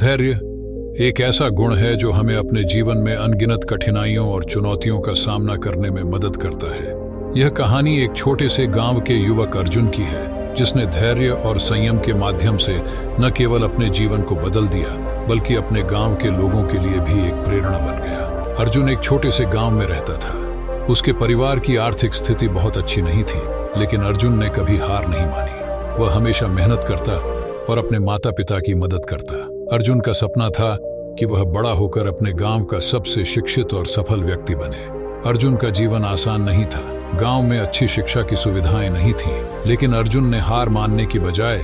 धैर्य एक ऐसा गुण है जो हमें अपने जीवन में अनगिनत कठिनाइयों और चुनौतियों का सामना करने में मदद करता है। यह कहानी एक छोटे से गांव के युवक अर्जुन की है, जिसने धैर्य और संयम के माध्यम से न केवल अपने जीवन को बदल दिया, बल्कि अपने गांव के लोगों के लिए भी एक प्रेरणा बन गया। अर्जुन एक छोटे से गांव में रहता था। उसके परिवार की आर्थिक स्थिति बहुत अच्छी नहीं थी, लेकिन अर्जुन ने कभी हार नहीं मानी। वह हमेशा मेहनत करता और अपने माता पिता की मदद करता। अर्जुन का सपना था कि वह बड़ा होकर अपने गांव का सबसे शिक्षित और सफल व्यक्ति बने। अर्जुन का जीवन आसान नहीं था। गांव में अच्छी शिक्षा की सुविधाएं नहीं थीं, लेकिन अर्जुन ने हार मानने की बजाय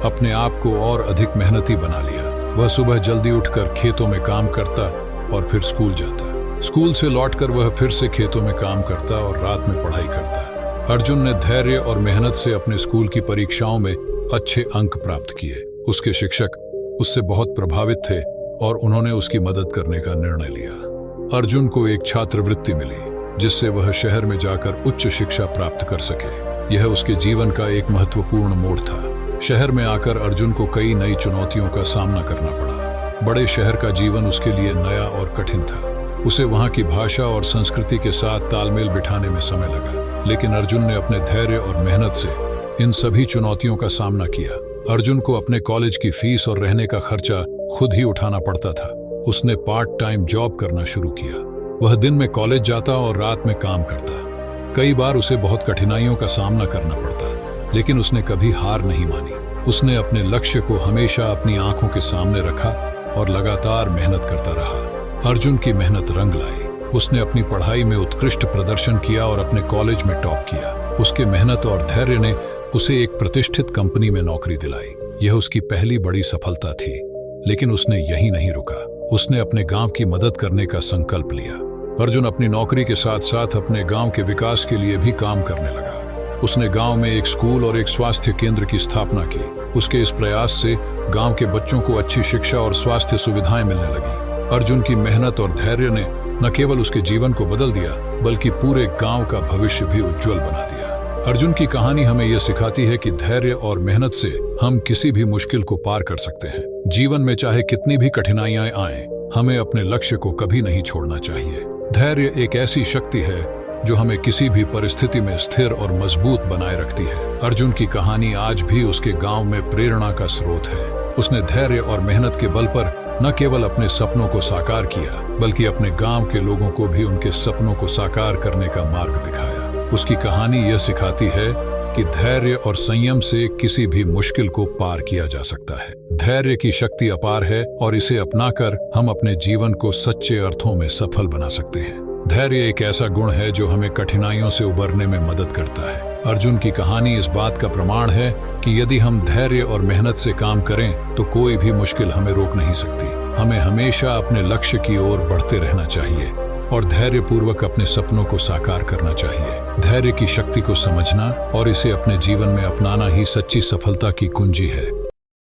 अपने आप को और अधिक मेहनती बना लिया। वह सुबह जल्दी उठकर खेतों में काम करता और फिर स्कूल जाता। स्कूल से लौटकर वह फिर से खेतों में काम करता और रात में पढ़ाई करता। अर्जुन ने धैर्य और मेहनत से अपने स्कूल की परीक्षाओं में अच्छे अंक प्राप्त किए। उसके शिक्षक उससे बहुत प्रभावित थे और उन्होंने उसकी मदद करने का निर्णय लिया। अर्जुन को एक छात्रवृत्ति मिली, जिससे वह शहर में जाकर उच्च शिक्षा प्राप्त कर सके। यह उसके जीवन का एक महत्वपूर्ण मोड़ था। शहर में आकर अर्जुन को कई नई चुनौतियों का सामना करना पड़ा। बड़े शहर का जीवन उसके लिए नया और कठिन था। उसे वहां की भाषा और संस्कृति के साथ तालमेल बिठाने में समय लगा, लेकिन अर्जुन ने अपने धैर्य और मेहनत से इन सभी चुनौतियों का सामना किया। अर्जुन को अपने कॉलेज की फीस और रहने का खर्चा खुद ही उठाना पड़ता था। उसने पार्ट टाइम जॉब करना शुरू किया। वह दिन में कॉलेज जाता और रात में काम करता। कई बार उसे बहुत कठिनाइयों का सामना करना पड़ता, लेकिन उसने कभी हार नहीं मानी। उसने अपने लक्ष्य को हमेशा अपनी आंखों के सामने रखा और लगातार मेहनत करता रहा। अर्जुन की मेहनत रंग लाई। उसने अपनी पढ़ाई में उत्कृष्ट प्रदर्शन किया और अपने कॉलेज में टॉप किया। उसके मेहनत और धैर्य ने उसे एक प्रतिष्ठित कंपनी में नौकरी दिलाई। यह उसकी पहली बड़ी सफलता थी, लेकिन उसने यहीं नहीं रुका। उसने अपने गांव की मदद करने का संकल्प लिया। अर्जुन अपनी नौकरी के साथ साथ अपने गांव के विकास के लिए भी काम करने लगा। उसने गांव में एक स्कूल और एक स्वास्थ्य केंद्र की स्थापना की। उसके इस प्रयास से गांव के बच्चों को अच्छी शिक्षा और स्वास्थ्य सुविधाएं मिलने लगी। अर्जुन की मेहनत और धैर्य ने न केवल उसके जीवन को बदल दिया, बल्कि पूरे गांव का भविष्य भी उज्जवल बना दिया। अर्जुन की कहानी हमें यह सिखाती है कि धैर्य और मेहनत से हम किसी भी मुश्किल को पार कर सकते हैं। जीवन में चाहे कितनी भी कठिनाइयां आएं, हमें अपने लक्ष्य को कभी नहीं छोड़ना चाहिए। धैर्य एक ऐसी शक्ति है जो हमें किसी भी परिस्थिति में स्थिर और मजबूत बनाए रखती है। अर्जुन की कहानी आज भी उसके गांव में प्रेरणा का स्रोत है। उसने धैर्य और मेहनत के बल पर न केवल अपने सपनों को साकार किया, बल्कि अपने गांव के लोगों को भी उनके सपनों को साकार करने का मार्ग दिखाया। उसकी कहानी यह सिखाती है कि धैर्य और संयम से किसी भी मुश्किल को पार किया जा सकता है। धैर्य की शक्ति अपार है और इसे अपनाकर हम अपने जीवन को सच्चे अर्थों में सफल बना सकते हैं। धैर्य एक ऐसा गुण है जो हमें कठिनाइयों से उबरने में मदद करता है। अर्जुन की कहानी इस बात का प्रमाण है कि यदि हम धैर्य और मेहनत से काम करें तो कोई भी मुश्किल हमें रोक नहीं सकती। हमें हमेशा अपने लक्ष्य की ओर बढ़ते रहना चाहिए और धैर्यपूर्वक अपने सपनों को साकार करना चाहिए। धैर्य की शक्ति को समझना और इसे अपने जीवन में अपनाना ही सच्ची सफलता की कुंजी है।